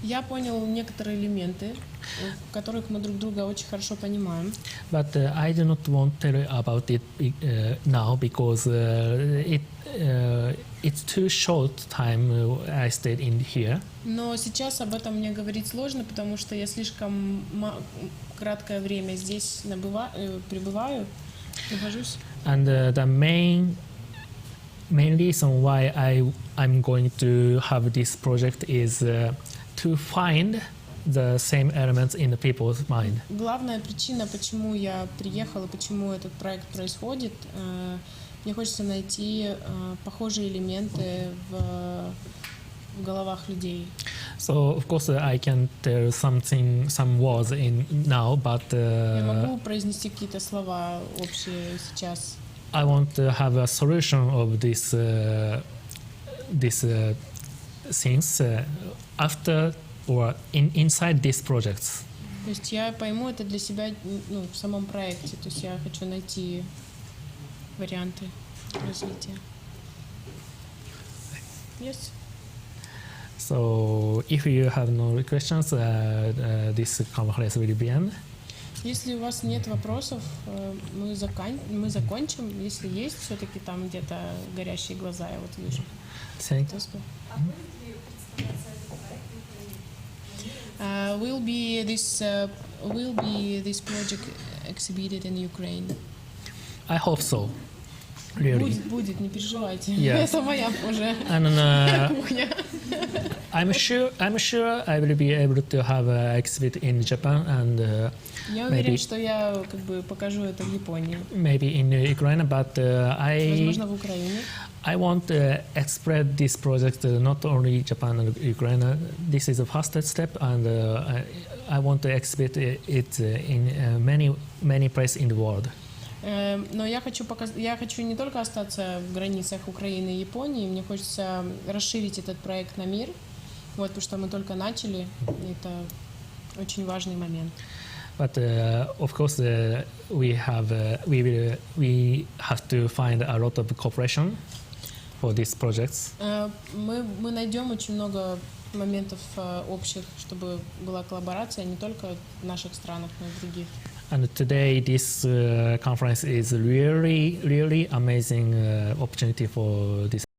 Я понял некоторые элементы, в которых мы друг друга очень хорошо понимаем. But I do not want to tell you about it now because it's too short time I stayed in here. Но сейчас об этом мне говорить сложно, потому что я слишком краткое время здесь пребываю, нахожусь. And the main reason why I'm going to have this project is to find the same elements in the people's mind. Главная причина, почему я приехала, почему этот проект происходит, мне хочется найти похожие элементы в головах людей. So of course I can tell some words now, but Я могу произнести какие-то слова общие сейчас. I want to have a solution of these things after or inside these projects. То есть я пойму это для себя в самом проекте. То есть я хочу найти варианты развития. Yes. So if you have no questions, this conference will be end. Если у вас нет вопросов, мы закончим. Если есть все-таки там где-то горящие глаза, я вот вижу. Thank you. Will be this project exhibited in Ukraine? I hope so. Really. Будет, не переживайте. Yeah. Это моя уже And кухня. I'm sure I will be able to have an exhibit in Japan and Я уверен, что я как бы покажу это в Японии. maybe in Ukraine, but Возможно, в Украине. I want to express this project not only Japan and Ukraine. This is the first step, and I want to exhibit it in many places in the world. Но я хочу не только остаться в границах Украины и Японии, мне хочется расширить этот проект на мир, вот, потому что мы только начали, и это очень важный момент. But of course, we have to find a lot of cooperation for these projects. Мы найдем очень много моментов общих, чтобы была коллаборация не только в наших странах, но и в других. And today, this conference is really amazing opportunity for this